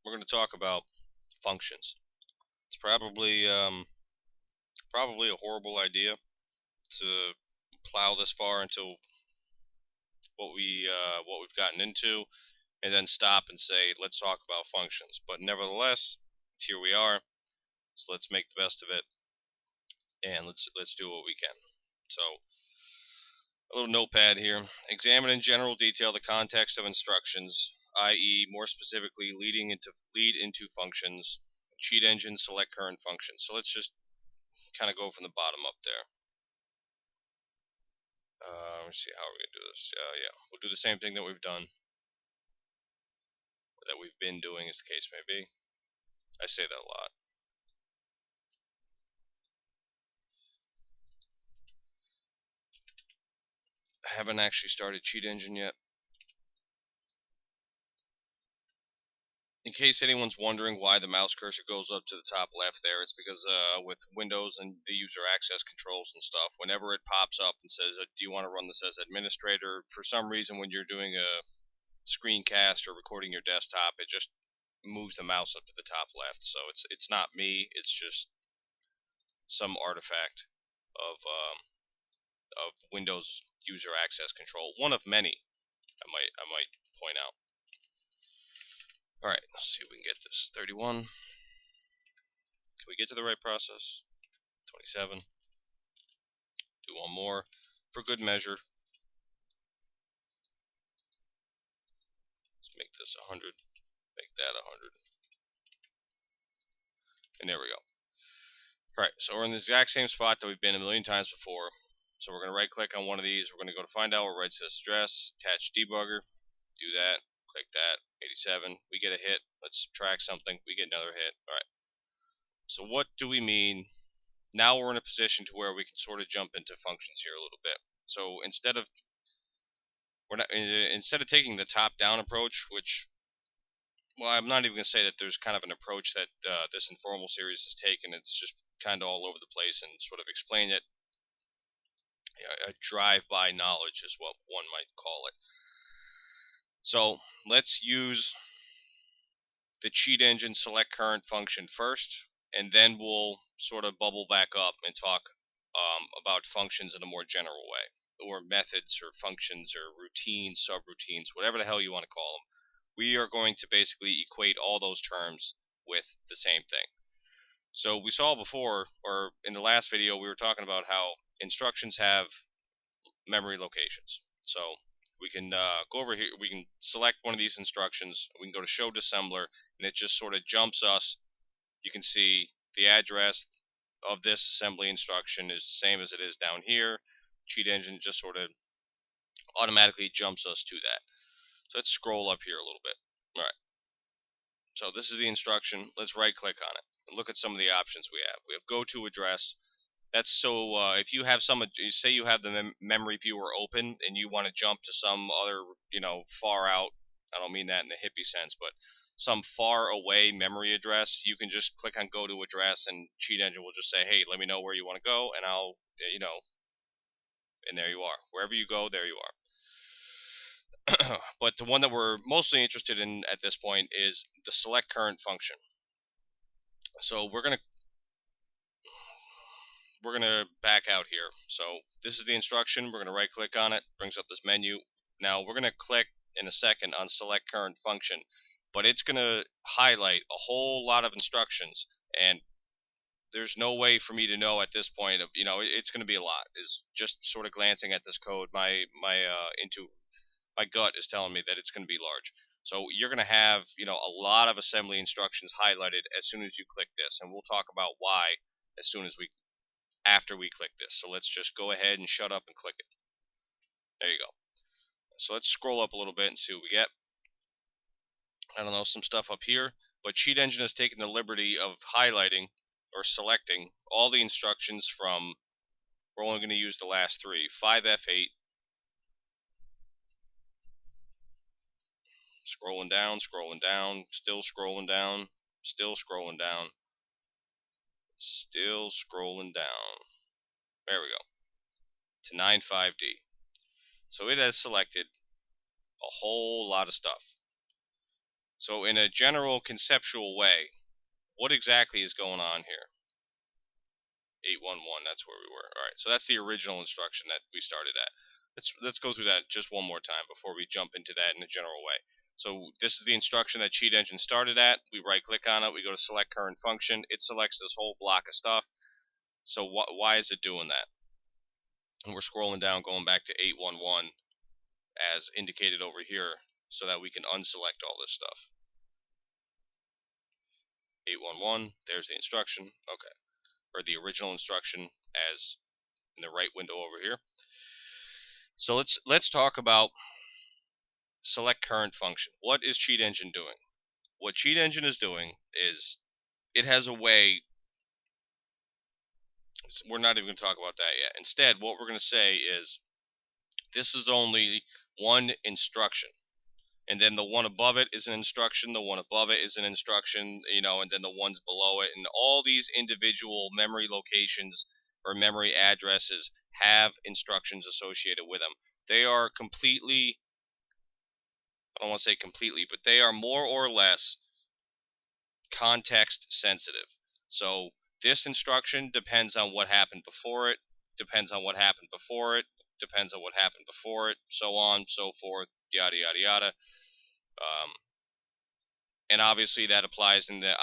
we're going to talk about functions. It's probably a horrible idea to plow this far into what we've gotten into, and then stop and say let's talk about functions. But nevertheless, here we are. So let's make the best of it, and let's do what we can. So a little notepad here. Examine in general detail the context of instructions, i.e., more specifically, lead into functions. Cheat engine, select current functions. So let's just kind of go from the bottom up there. Let's see how we're gonna do this. Yeah, we'll do the same thing that we've done, or that we've been doing, as the case may be. I say that a lot. I haven't actually started Cheat Engine yet. In case anyone's wondering why the mouse cursor goes up to the top left there, it's because with Windows and the user access controls and stuff, whenever it pops up and says, do you want to run this as administrator, for some reason when you're doing a screencast or recording your desktop, it just moves the mouse up to the top left. So it's not me, it's just some artifact of Windows user access control, one of many, I might point out. All right, let's see if we can get this. 31. Can we get to the right process? 27. Do one more for good measure. Let's make this 100. Make that 100. And there we go. All right, so we're in the exact same spot that we've been a million times before. So we're going to right click on one of these. We're going to go to find out what writes this address, attach debugger, do that, click that, 87. We get a hit. Let's subtract something. We get another hit. All right. So what do we mean? Now we're in a position to where we can sort of jump into functions here a little bit. So instead of taking the top-down approach, which, well, I'm not even going to say that there's kind of an approach that this informal series has taken. It's just kind of all over the place and sort of explain it. A drive-by knowledge is what one might call it. So let's use the cheat engine select current function first, and then we'll sort of bubble back up and talk about functions in a more general way, or methods or functions or routines, subroutines, whatever the hell you want to call them. We are going to basically equate all those terms with the same thing. So we saw before, or in the last video, we were talking about how instructions have memory locations. So we can go over here, we can select one of these instructions, we can go to show dissembler, and it just sort of jumps us. You can see the address of this assembly instruction is the same as it is down here. Cheat engine just sort of automatically jumps us to that. So let's scroll up here a little bit. All right. So this is the instruction. Let's right click on it and look at some of the options we have. We have go to address. That's so if you have say you have the memory viewer open and you want to jump to some other, far out, I don't mean that in the hippie sense, but some far away memory address, you can just click on go to address and Cheat Engine will just say, hey, let me know where you want to go, and I'll, and there you are. Wherever you go, there you are. But the one that we're mostly interested in at this point is the select current function. So we're gonna back out here. So this is the instruction. We're gonna right click on it, brings up this menu. Now we're gonna click in a second on select current function, but it's gonna highlight a whole lot of instructions, and there's no way for me to know at this point of, it's gonna be a lot. Is just sort of glancing at this code, my gut is telling me that it's gonna be large. So you're gonna have, a lot of assembly instructions highlighted as soon as you click this, and we'll talk about why after we click this. So let's just go ahead and shut up and click it. There you go. So let's scroll up a little bit and see what we get. I don't know, some stuff up here, but Cheat Engine has taken the liberty of highlighting or selecting all the instructions from, we're only going to use the last three, 5F8, scrolling down, still scrolling down, still scrolling down, still scrolling down. There we go. To 95D. So it has selected a whole lot of stuff. So in a general conceptual way, what exactly is going on here? 811, that's where we were. All right, so that's the original instruction that we started at. Let's go through that just one more time before we jump into that in a general way. So this is the instruction that Cheat Engine started at. We right click on it, we go to select current function. It selects this whole block of stuff. So why is it doing that? And we're scrolling down, going back to 811 as indicated over here, so that we can unselect all this stuff. 811, there's the instruction. Okay, or the original instruction as in the right window over here. So let's talk about select current function. What is Cheat Engine doing? What Cheat Engine is doing is it has a way. We're not even going to talk about that yet. Instead, what we're going to say is this is only one instruction, and then the one above it is an instruction, the one above it is an instruction, and then the ones below it, and all these individual memory locations or memory addresses have instructions associated with them. They are completely, I don't want to say completely, but they are more or less context sensitive. So this instruction depends on what happened before it, depends on what happened before it, depends on what happened before it, so on, so forth, yada yada yada. And obviously that applies in the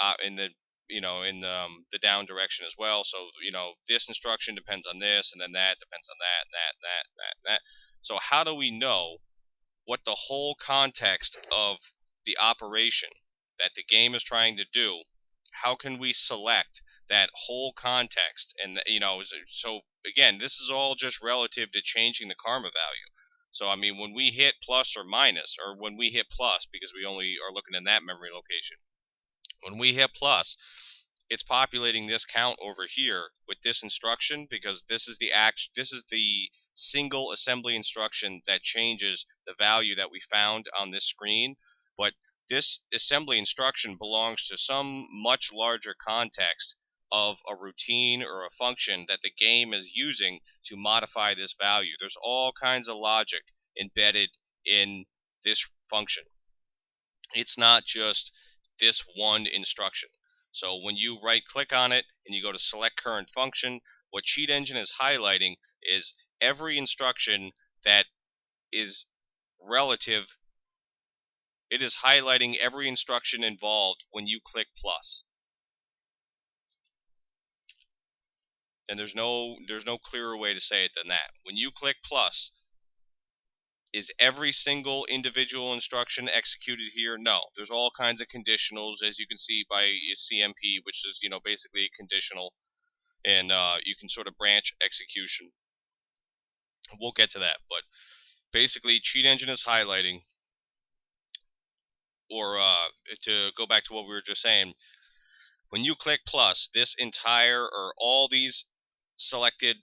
the down direction as well. So this instruction depends on this, and then that depends on that, and that, and that, and that, and that. So how do we know what the whole context of the operation that the game is trying to do? How can we select that whole context? And so again, this is all just relative to changing the karma value. So I mean, when we hit plus or minus, or when we hit plus, because we only are looking in that memory location, when we hit plus, it's populating this count over here with this instruction, because this is the single assembly instruction that changes the value that we found on this screen. But this assembly instruction belongs to some much larger context of a routine or a function that the game is using to modify this value. There's all kinds of logic embedded in this function. It's not just this one instruction. So when you right click on it and you go to select current function, what Cheat Engine is highlighting is every instruction that is relative. It is highlighting every instruction involved when you click plus. And there's no clearer way to say it than that. When you click plus, is every single individual instruction executed here? No. There's all kinds of conditionals, as you can see by CMP, which is basically conditional, and you can sort of branch execution. We'll get to that, but basically, Cheat Engine is highlighting, or to go back to what we were just saying, when you click plus, this entire or all these selected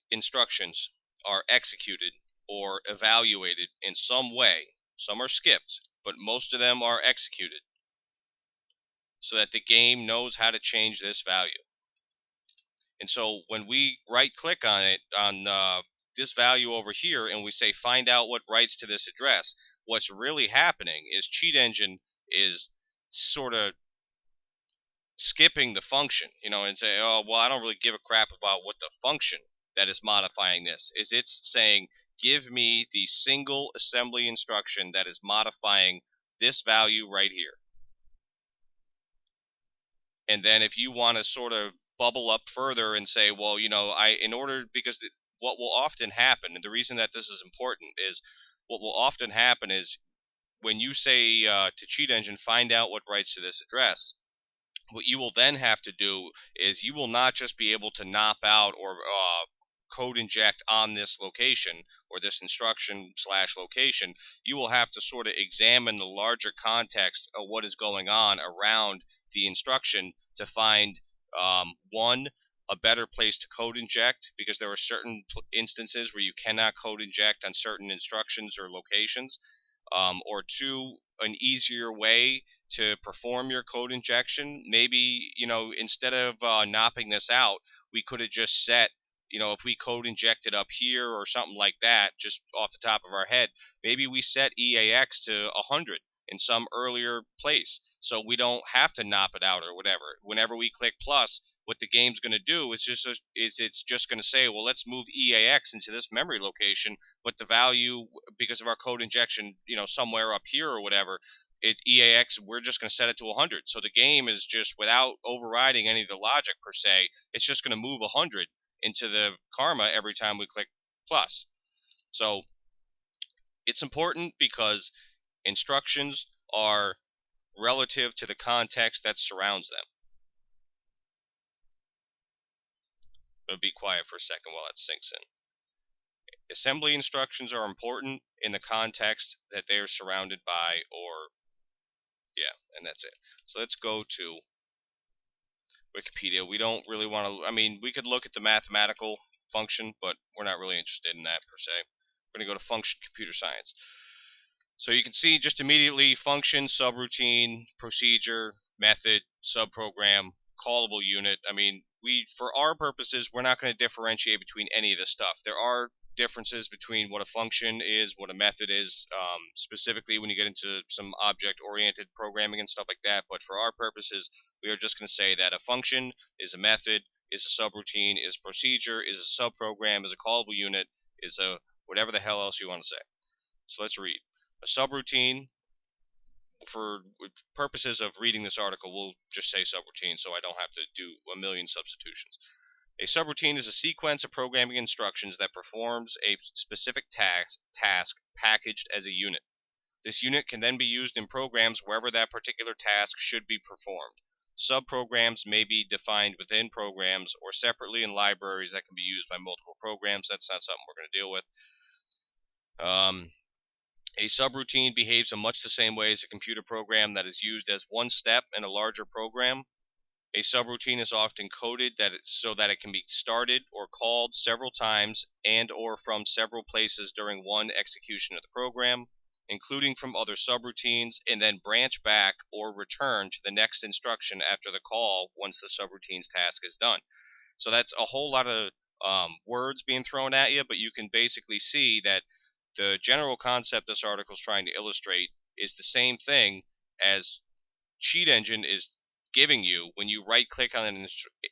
instructions are executed or evaluated in some way. Some are skipped, but most of them are executed so that the game knows how to change this value. And so when we right click on it, on this value over here, and we say find out what writes to this address, what's really happening is Cheat Engine is sort of skipping the function, and say, oh, well, I don't really give a crap about what the function that is modifying this is. It's saying, give me the single assembly instruction that is modifying this value right here. And then if you want to sort of bubble up further and say, well, because what will often happen, and the reason that this is important is what will often happen is when you say to Cheat Engine, find out what writes to this address, what you will then have to do is you will not just be able to knock out or code inject on this location or this instruction / location. You will have to sort of examine the larger context of what is going on around the instruction to find one, a better place to code inject, because there are certain instances where you cannot code inject on certain instructions or locations, or two, an easier way to perform your code injection. Maybe, instead of knopping this out, we could have just set, if we code injected up here or something like that, just off the top of our head, maybe we set EAX to 100 in some earlier place, so we don't have to knock it out or whatever. Whenever we click plus, what the game's going to do is it's just going to say, well, let's move EAX into this memory location, but the value, because of our code injection, somewhere up here or whatever, EAX, we're just going to set it to 100. So the game is just, without overriding any of the logic per se, it's just going to move 100 into the karma every time we click plus. So it's important because instructions are relative to the context that surrounds them. I'm going to be quiet for a second while that sinks in. Assembly instructions are important in the context that they are surrounded by, and that's it. So let's go to Wikipedia. We don't really want to, we could look at the mathematical function, but we're not really interested in that per se. We're going to go to function computer science. So you can see just immediately function, subroutine, procedure, method, subprogram, callable unit. For our purposes, we're not going to differentiate between any of this stuff. There are differences between what a function is, what a method is, specifically when you get into some object-oriented programming and stuff like that. But for our purposes, we are just going to say that a function is a method, is a subroutine, is a procedure, is a subprogram, is a callable unit, is a whatever the hell else you want to say. So let's read. A subroutine, for purposes of reading this article, we'll just say subroutine so I don't have to do a million substitutions. A subroutine is a sequence of programming instructions that performs a specific task packaged as a unit. This unit can then be used in programs wherever that particular task should be performed. Subprograms may be defined within programs or separately in libraries that can be used by multiple programs. That's not something we're going to deal with. A subroutine behaves in much the same way as a computer program that is used as one step in a larger program. A subroutine is often coded so that it can be started or called several times and or from several places during one execution of the program, including from other subroutines, and then branch back or return to the next instruction after the call once the subroutine's task is done. So that's a whole lot of words being thrown at you, but you can basically see that the general concept this article is trying to illustrate is the same thing as Cheat Engine is giving you when you right click on an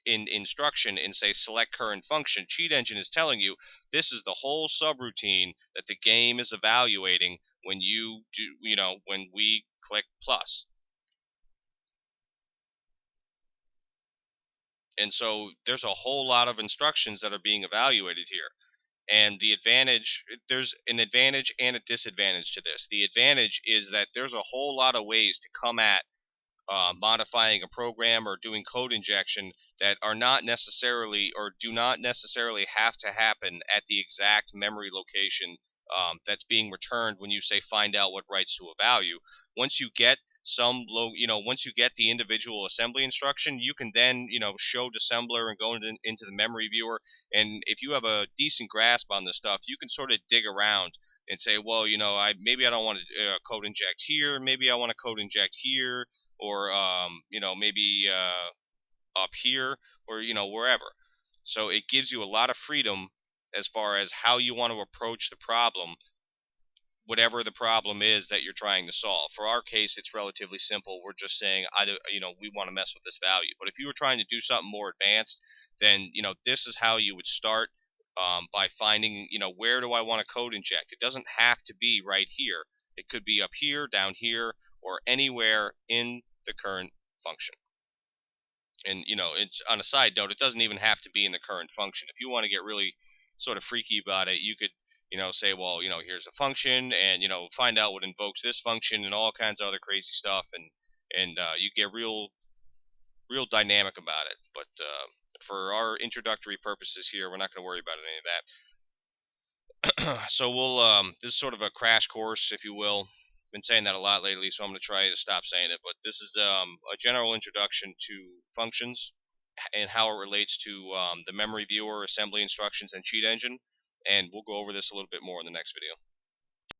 instruction and say select current function. Cheat Engine is telling you this is the whole subroutine that the game is evaluating when when we click plus. And so there's a whole lot of instructions that are being evaluated here. And there's an advantage and a disadvantage to this. The advantage is that there's a whole lot of ways to come at modifying a program or doing code injection that are not necessarily or do not necessarily have to happen at the exact memory location that's being returned when you say find out what writes to a value. Once you get once you get the individual assembly instruction, you can then, show Dissembler and go into the memory viewer. And if you have a decent grasp on this stuff, you can sort of dig around and say, well, maybe I don't want to code inject here. Maybe I want to code inject here, or maybe up here, or wherever. So it gives you a lot of freedom as far as how you want to approach the problem, whatever the problem is that you're trying to solve. For our case, it's relatively simple. We're just saying, we want to mess with this value. But if you were trying to do something more advanced, then this is how you would start, by finding, where do I want to code inject. It doesn't have to be right here. It could be up here, down here, or anywhere in the current function. And it's, on a side note, it doesn't even have to be in the current function. If you want to get really sort of freaky about it, you could say, well, here's a function, and find out what invokes this function and all kinds of other crazy stuff, and you get real dynamic about it. But for our introductory purposes here, we're not going to worry about any of that. So this is sort of a crash course, if you will. Been saying that a lot lately, so I'm going to try to stop saying it. But this is a general introduction to functions and how it relates to the memory viewer, assembly instructions, and Cheat Engine. And we'll go over this a little bit more in the next video.